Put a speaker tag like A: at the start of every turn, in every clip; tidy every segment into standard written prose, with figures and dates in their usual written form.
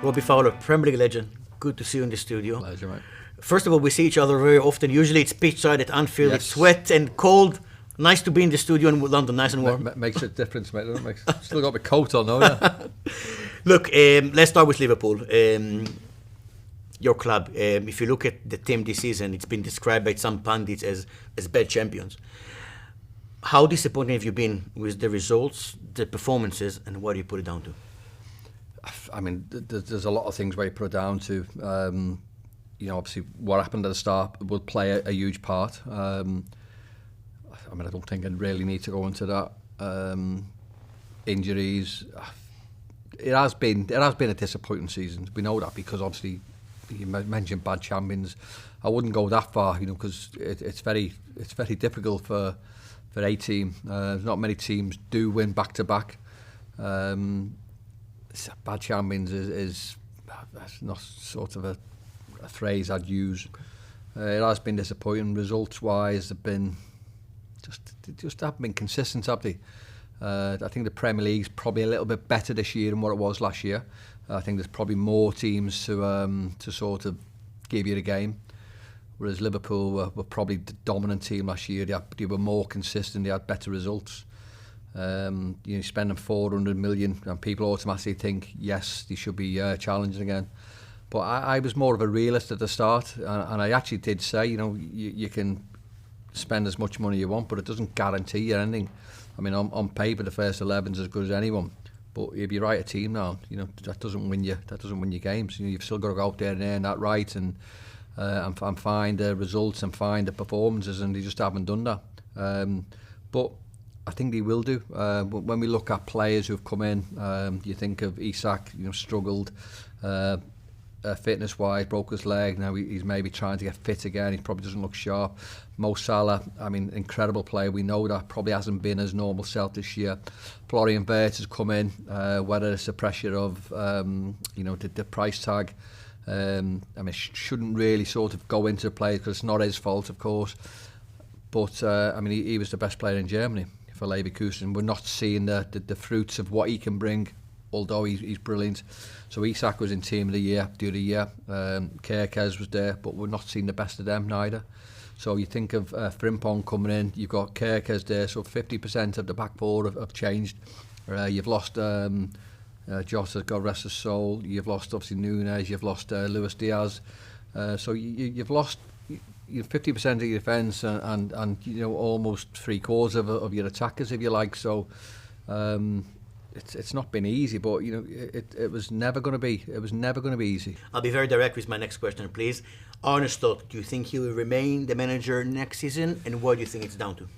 A: Robbie Fowler, Premier League legend. Good to see you in the studio.
B: Pleasure, mate.
A: First of all, we see each other very often. Usually it's pitch side at Anfield. Yes. It's wet and cold. Nice to be in the studio in London, nice and warm.
B: Makes a difference, mate. Doesn't it? Still got my coat on, though. Yeah.
A: Look, let's start with Liverpool. Your club. If you look at the team this season, it's been described by some pundits as bad champions. How disappointed have you been with the results, the performances, and what do you put it down to?
B: I mean, there's a lot of things where you put it down to. Obviously, what happened at the start will play a huge part. I don't think I really need to go into that. Injuries. It has been a disappointing season. We know that because obviously you mentioned bad champions. I wouldn't go that far, because it's very difficult for a team. Not many teams do win back to back. Bad champions is not sort of a phrase I'd use. It has been disappointing results wise. They've been just haven't been consistent, have they? I think the Premier League's probably a little bit better this year than what it was last year. I think there's probably more teams to sort of give you the game. Whereas Liverpool were probably the dominant team last year. They were more consistent. They had better results. Spending 400 million, and people automatically think yes, they should be challenging again. But I was more of a realist at the start, and I actually did say, you can spend as much money you want, but it doesn't guarantee you anything. I mean, on paper, the first 11's as good as anyone. But if you write a team now, that doesn't win you games. You've still got to go out there and earn that right and find the results and find the performances, and they just haven't done that. But I think they will do. When we look at players who've come in, you think of Isak, struggled fitness-wise, broke his leg. Now he's maybe trying to get fit again. He probably doesn't look sharp. Mo Salah, incredible player. We know that probably hasn't been his normal self this year. Florian Wirtz has come in, whether it's the pressure of the price tag. Shouldn't really sort of go into play because it's not his fault, of course. But he was the best player in Germany for Leverkusen. We're not seeing the fruits of what he can bring, although he's brilliant. So Isak was in team of the year, Kerkez was there, but we're not seeing the best of them neither. So you think of Frimpong coming in, you've got Kerkez there, so 50% of the back four have changed. You've lost Jota, God rest his soul. You've lost obviously Núñez, you've lost Luis Diaz. So you've lost 50% of your defence and almost 3/4 of your attackers, if you like. So it's not been easy, but it was never going to be. It was never going to be easy.
A: I'll be very direct with my next question, please. Arne Slot, do you think he will remain the manager next season, and what do you think it's down to?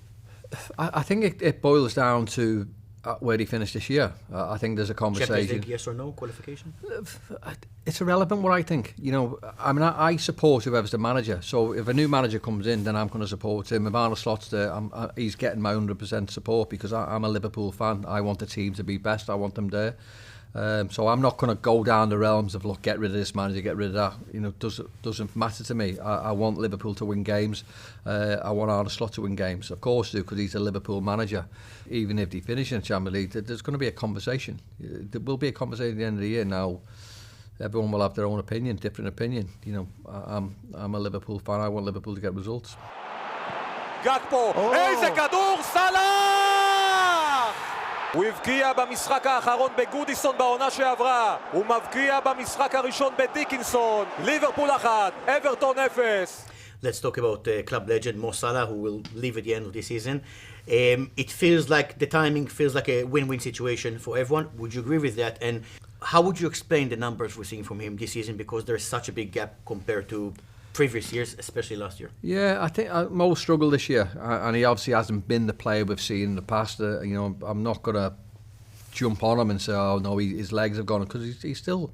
B: I think it boils down to where he finished this year. I think there's a conversation.
A: Champions League, yes or no qualification?
B: It's irrelevant what I think. I support whoever's the manager. So if a new manager comes in, then I'm going to support him. If Arne Slot's there, he's getting my 100% support because I'm a Liverpool fan. I want the team to be best. I want them there. So I'm not going to go down the realms of, look, get rid of this manager, get rid of that. Doesn't matter to me. I want Liverpool to win games. I want Arne Slot to win games. Of course, because he's a Liverpool manager. Even if they finish in the Champions League, there's going to be a conversation. There will be a conversation at the end of the year. Now, everyone will have their own opinion, different opinion. I'm a Liverpool fan. I want Liverpool to get results.
C: גאקפו, איזה כדור, סלאח! הוא הבקיע במשחק האחרון בגודיסון בעונה שעברה. הוא מבקיע במשחק הראשון בדיקינסון. ליברפול 1, אברטון 0.
A: Let's talk about club legend Mo Salah, who will leave at the end of the season. It feels like the timing feels like a win-win situation for everyone. Would you agree with that? And how would you explain the numbers we're seeing from him this season? Because there's such a big gap compared to previous years, especially last year.
B: Yeah, I think Mo struggled this year, and he obviously hasn't been the player we've seen in the past. I'm not going to jump on him and say, oh no, his legs have gone, because he's still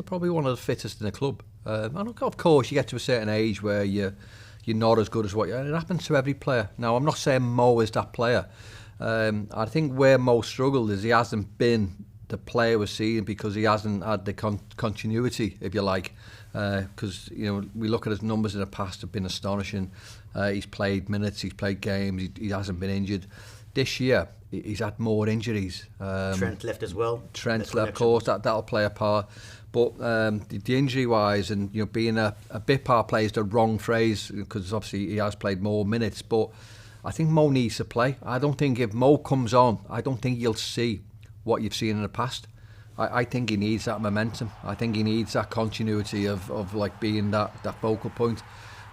B: probably one of the fittest in the club. And of course, you get to a certain age where you're not as good as what you are. It happens to every player. Now, I'm not saying Mo is that player. I think where Mo struggled is he hasn't been the player we're seeing because he hasn't had the continuity, if you like. Because we look at his numbers in the past have been astonishing. He's played minutes, he's played games, he hasn't been injured. This year, he's had more injuries.
A: Trent left as well.
B: Trent left, of course, that'll play a part. But the injury-wise and being a bit part player is the wrong phrase because obviously he has played more minutes. But I think Mo needs to play. I don't think if Mo comes on, I don't think you'll see what you've seen in the past. I think he needs that momentum. I think he needs that continuity of like being that focal point.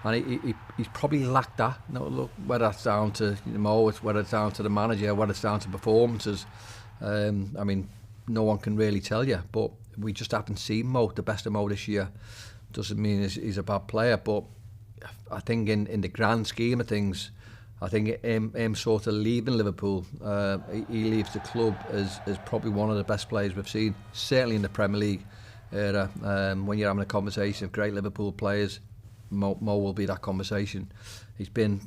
B: And he's probably lacked that. No, look, whether that's down to Mo, whether it's down to the manager, whether it's down to performances. I mean, no one can really tell you. But we just haven't seen Mo, the best of Mo this year. Doesn't mean he's a bad player. But I think in the grand scheme of things, I think him sort of leaving Liverpool, he leaves the club as probably one of the best players we've seen, certainly in the Premier League era. When you're having a conversation of great Liverpool players, Mo will be that conversation. He's been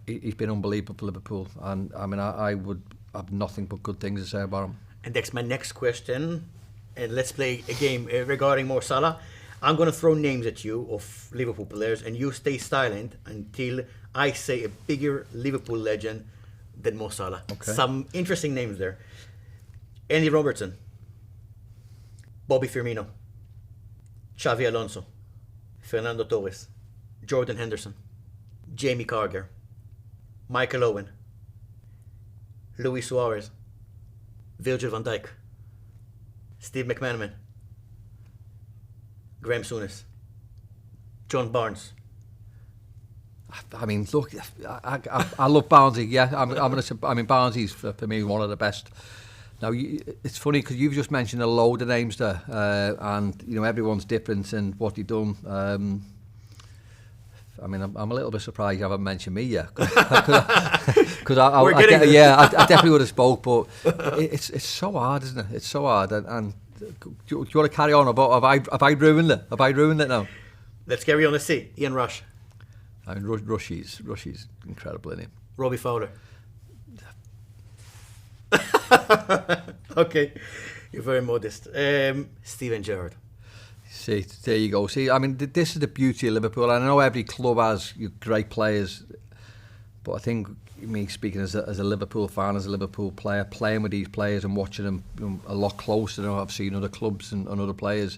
B: unbelievable for Liverpool, and I mean I would have nothing but good things to say about him.
A: And that's my next question, and let's play a game regarding Mo Salah. I'm going to throw names at you of Liverpool players, and you stay silent until I say a bigger Liverpool legend than Mo Salah.
B: Okay.
A: Some interesting names there. Andy Robertson, Bobby Firmino, Xavi Alonso, Fernando Torres, Jordan Henderson, Jamie Carragher, Michael Owen, Luis Suarez, Virgil van Dijk, Steve McManaman, Graham Souness, John Barnes.
B: I mean, look, I love Barnsley. Yeah, I'm gonna say. I mean, Barnsley's for me one of the best. Now, it's funny because you've just mentioned a load of names there, and everyone's different in what they've done. I mean, I'm a little bit surprised you haven't mentioned me yet, because I definitely would have spoke. But it's so hard, isn't it? It's so hard. And do you want to carry on? Have I ruined it? Have I ruined it now?
A: Let's carry on. Let's see. Ian Rush.
B: I mean, Rushy's incredible, isn't he?
A: Robbie Fowler. Okay, you're very modest. Steven Gerrard.
B: See, there you go. See, I mean, this is the beauty of Liverpool. I know every club has great players, but I think me speaking as a Liverpool fan, as a Liverpool player, playing with these players and watching them a lot closer than I've seen other clubs and other players.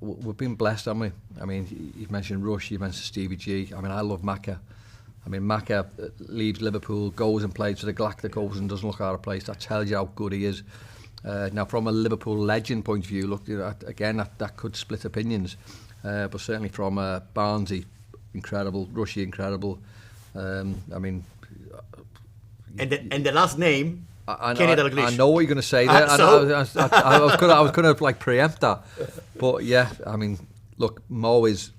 B: We've been blessed, haven't we? I mean, you've mentioned Rush, you mentioned Stevie G. I mean, I love Macca. I mean, Macca leaves Liverpool, goes and plays for the Galacticos and doesn't look out of place. That tells you how good he is. Now, from a Liverpool legend point of view, look, again, that could split opinions. But certainly from Barnsley, incredible. Rushy, incredible. I mean...
A: And the last name... Kenny Dalglish.
B: I know what you're going to say there. I was going to like preempt that, but yeah, I mean, look, Mo is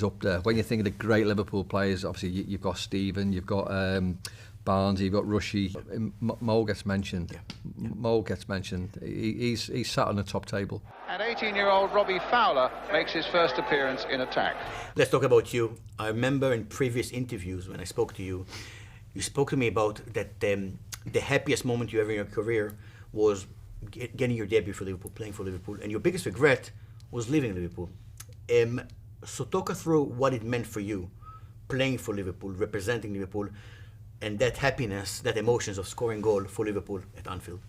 B: up there. When you think of the great Liverpool players, obviously you've got Steven, you've got Barnes, you've got Rushy. Mo gets mentioned. Yeah. Mo gets mentioned. He's sat on the top table.
D: And 18-year-old Robbie Fowler makes his first appearance in attack.
A: Let's talk about you. I remember in previous interviews when I spoke to you, you spoke to me about that. The happiest moment you ever in your career was getting your debut for Liverpool, playing for Liverpool, and your biggest regret was leaving Liverpool. So talk us through what it meant for you, playing for Liverpool, representing Liverpool, and that happiness, that emotions of scoring goal for Liverpool at Anfield.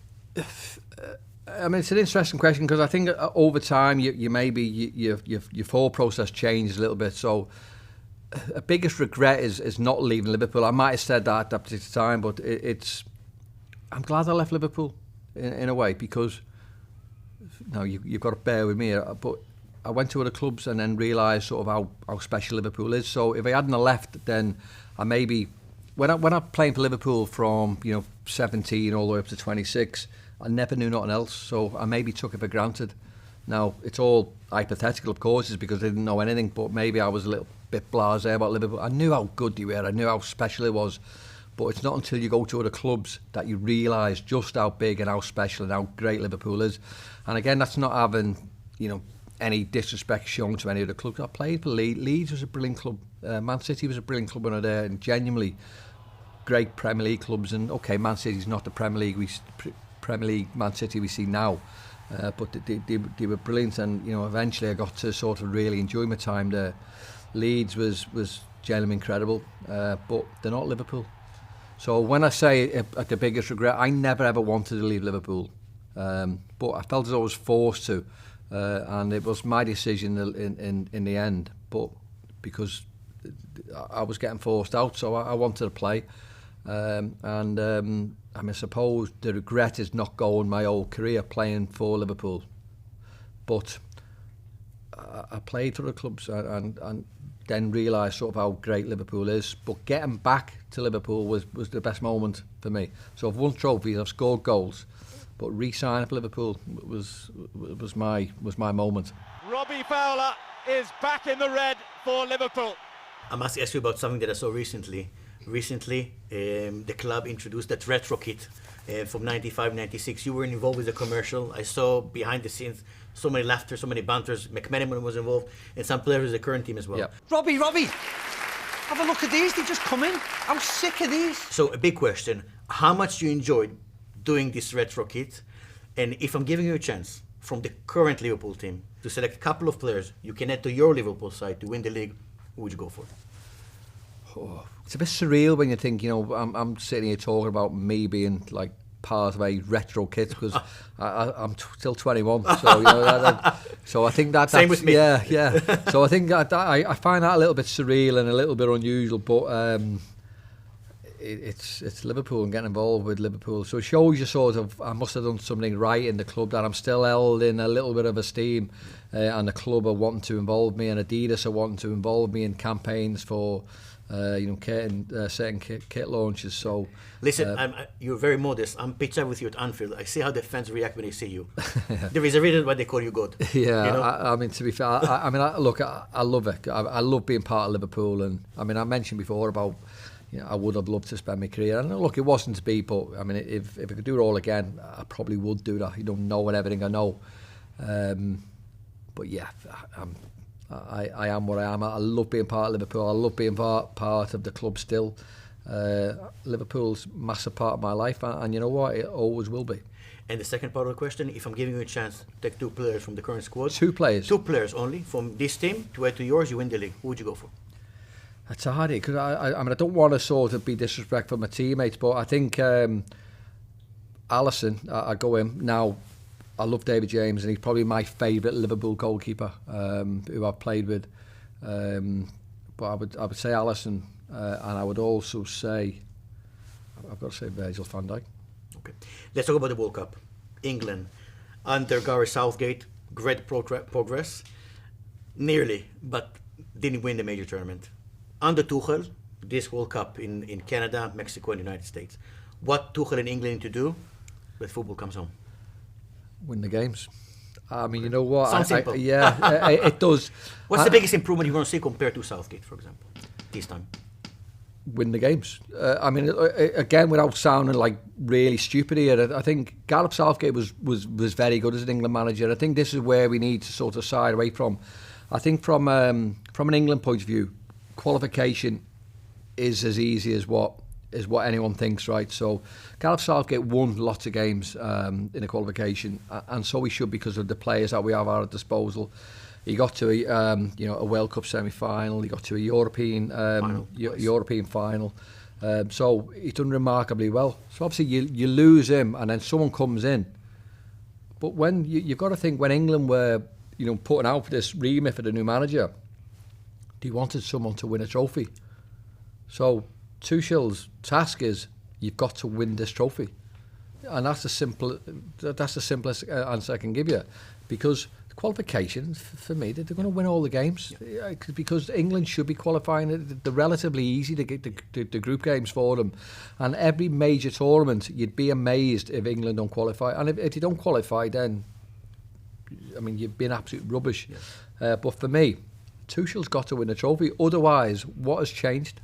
B: I mean, it's an interesting question because I think over time you maybe your thought process changed a little bit. So a biggest regret is not leaving Liverpool. I might have said that at that particular time, but it's. I'm glad I left Liverpool in a way because now you've got to bear with me, but I went to other clubs and then realised sort of how special Liverpool is. So if I hadn't left, then I maybe when I'm playing for Liverpool from 17 all the way up to 26, I never knew nothing else. So I maybe took it for granted. Now it's all hypothetical, of course, it's because I didn't know anything. But maybe I was a little bit blasé about Liverpool. I knew how good they were. I knew how special it was. But it's not until you go to other clubs that you realise just how big and how special and how great Liverpool is. And again, that's not having, any disrespect shown to any other clubs. I played for Leeds. Leeds was a brilliant club. Man City was a brilliant club when I was there, and genuinely great Premier League clubs. And okay, Man City's not the Premier League Man City we see now, but they were brilliant. And eventually I got to sort of really enjoy my time there. Leeds was genuinely incredible, but they're not Liverpool. So when I say at the biggest regret, I never ever wanted to leave Liverpool, but I felt as though I was forced to. and it was my decision in the end. But because I was getting forced out, so I wanted to play. I mean, I suppose the regret is not going my whole career playing for Liverpool. But I played for the clubs and then realised sort of how great Liverpool is. But getting back to Liverpool was the best moment for me. So I've won trophies, I've scored goals, but re-signing for Liverpool was my moment.
C: Robbie Fowler is back in the red for Liverpool.
A: I must ask you about something that I saw recently. The club introduced that retro kit from 95-96. You were involved with the commercial. I saw behind the scenes so many laughter, so many banters. McManaman was involved, and some players of the current team as well.
B: Yep.
E: Robbie, have a look at these. They just come in. I'm sick of these.
A: So a big question: how much you enjoyed doing this retro kit? And if I'm giving you a chance from the current Liverpool team to select a couple of players you can add to your Liverpool side to win the league, who would you go for?
B: Oh, it's a bit surreal when you think, I'm sitting here talking about me being like part of a retro kit because I'm still 21. So so I think that's
A: same with me.
B: Yeah. So I think that I find that a little bit surreal and a little bit unusual, but it's Liverpool and getting involved with Liverpool. So it shows you sort of I must have done something right in the club, that I'm still held in a little bit of esteem, and the club are wanting to involve me, and Adidas are wanting to involve me in campaigns for certain kit launches. So
A: listen, you're very modest. I'm pitched with you at Anfield. I see how the fans react when they see you. There is a reason why they call you God.
B: Yeah, I mean, to be fair, I love it. I love being part of Liverpool, and I mean, I mentioned before about I would have loved to spend my career. And look, it wasn't to be, but I mean, if I could do it all again, I probably would do that. Knowing everything I know. But yeah, I am what I am. I love being part of Liverpool. I love being part of the club still. Liverpool's a massive part of my life, and you know what? It always will be.
A: And the second part of the question, if I'm giving you a chance to take two players from the current squad.
B: Two players
A: only from this team to add to yours, you win the league. Who would you go for?
B: That's a hardie, because I mean, I don't want to sort of be disrespectful to my teammates, but I think Alisson, I go in now. I love David James, and he's probably my favourite Liverpool goalkeeper who I've played with. But I would say Alisson, and I would also say I've got to say Virgil van Dijk.
A: Okay, let's talk about the World Cup. England under Gareth Southgate, great progress, nearly, but didn't win the major tournament. Under Tuchel, this World Cup in Canada, Mexico, and the United States. What Tuchel and England need to do when football comes home?
B: Win the games. I mean, you know what?
A: Sounds simple.
B: It does.
A: What's the biggest improvement you're going to see compared to Southgate, for example, this time?
B: Win the games. I mean, again, without sounding like really stupid here, I think Gareth Southgate was very good as an England manager. I think this is where we need to sort of side away from. I think from an England point of view, qualification is as easy as what anyone thinks, right? So Gareth Southgate won lots of games in a qualification, and so he should, because of the players that we have at our disposal. He got to a World Cup semi-final. He got to a European final. So he's done remarkably well. So obviously you lose him, and then someone comes in. But when you've got to think, when England were putting out for this remit for the new manager, they wanted someone to win a trophy. So Tuchel's task is, you've got to win this trophy, and that's the simplest answer I can give you, because the qualifications for me, they're going to win all the games, because England should be qualifying. They're relatively easy to get the group games for them, and every major tournament you'd be amazed if England don't qualify, and if you don't qualify, then I mean, you've been absolute rubbish. But for me, Tuchel's got to win a trophy. Otherwise, what has changed?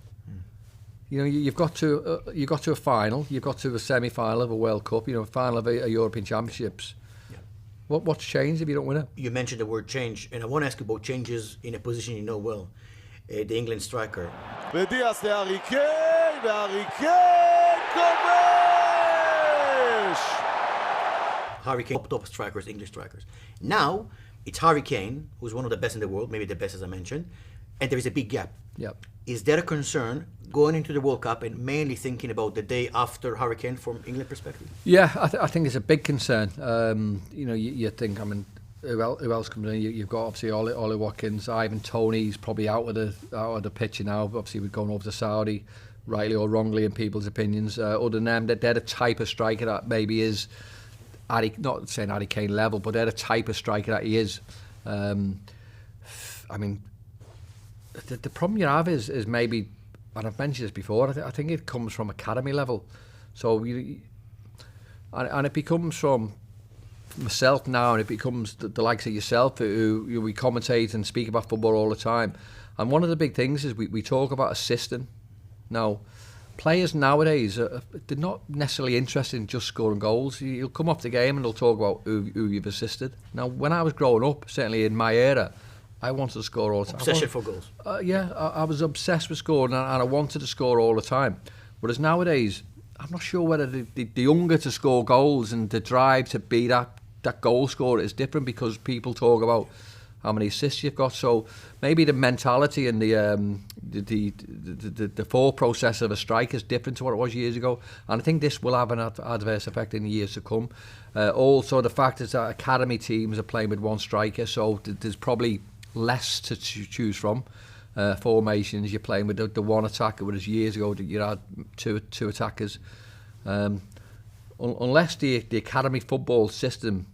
B: You've got to a final, you've got to a semi-final of a World Cup, a final of a European Championships. Yeah. What's changed if you don't win it? You
A: mentioned the word change, and I want to ask you about changes in a position you know well, the England striker.
C: Diaz de Harry Kane, כובש!
A: Harry Kane, top strikers, English strikers. Now, it's Harry Kane, who's one of the best in the world, maybe the best as I mentioned, and there is a big gap.
B: Yep.
A: Is there a concern going into the World Cup and mainly thinking about the day after Harry Kane from England perspective?
B: Yeah, I think it's a big concern. You think, I mean, who else comes in? You've got obviously Ollie Watkins, Ivan Toney's probably out of the picture now. Obviously, we're going over to Saudi, rightly or wrongly in people's opinions. Other than them, they're the type of striker that maybe is not saying Harry Kane level, but they're the type of striker that he is. I mean, the problem you have is maybe, and I've mentioned this before, I think it comes from academy level. So and it becomes from myself now, and it becomes the likes of yourself who we commentate and speak about football all the time. And one of the big things is we talk about assisting. Now, players nowadays, they're not necessarily interested in just scoring goals. You'll come off the game and they'll talk about who you've assisted. Now, when I was growing up, certainly in my era, I wanted to score all the time.
A: Obsession for goals.
B: I was obsessed with scoring, and I wanted to score all the time. Whereas nowadays, I'm not sure whether the hunger to score goals and the drive to be that goal scorer is different, because people talk about how many assists you've got. So maybe the mentality and the thought process of a striker is different to what it was years ago. And I think this will have an adverse effect in the years to come. Also, the fact is that academy teams are playing with one striker, so there's probably less to choose from. Formations, you're playing with the one attacker, whereas years ago you had two attackers. Unless the academy football system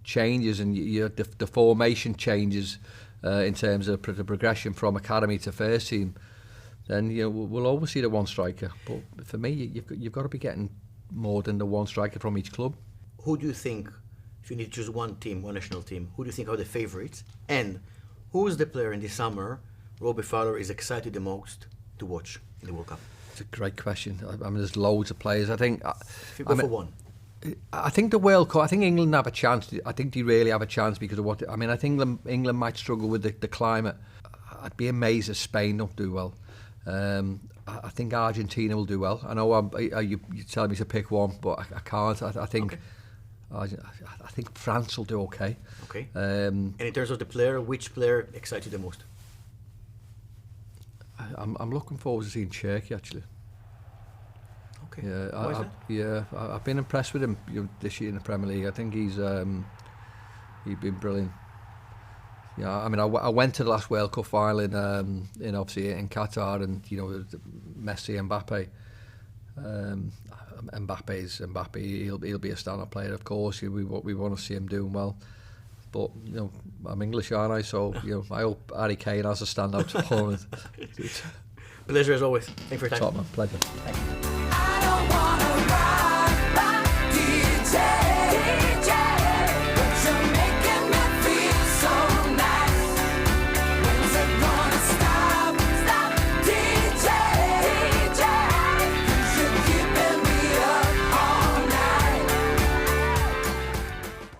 B: changes and the formation changes in terms of the progression from academy to first team, then we'll always see the one striker. But for me, you've got to be getting more than the one striker from each club.
A: Who do you think, if you need to choose one national team, who do you think are the favourites? And who is the player in this summer Robbie Fowler is excited the most to watch in the World Cup?
B: It's a great question. I mean, there's loads of players. I think.
A: If you go for one.
B: I think the World Cup. I think England have a chance. I think they really have a chance because of what. I mean, I think England might struggle with the climate. I'd be amazed if Spain don't do well. I think Argentina will do well. I know you're telling me to pick one, but I can't. I think. Okay. I think France will do okay.
A: Okay. And in terms of the player, which player excites you the most?
B: I'm looking forward to seeing Turkey actually.
A: Okay.
B: Yeah, I've been impressed with him this year in the Premier League. I think he's been brilliant. Yeah, I mean, I went to the last World Cup final in obviously in Qatar, and Messi, Mbappe. Mbappe. He'll be a stand-up player, of course. We want to see him doing well. But I'm English, aren't I? So I hope Harry Kane has a stand-out performance.
A: Pleasure as always. Thanks for your time.
B: Top man, pleasure. Thank you.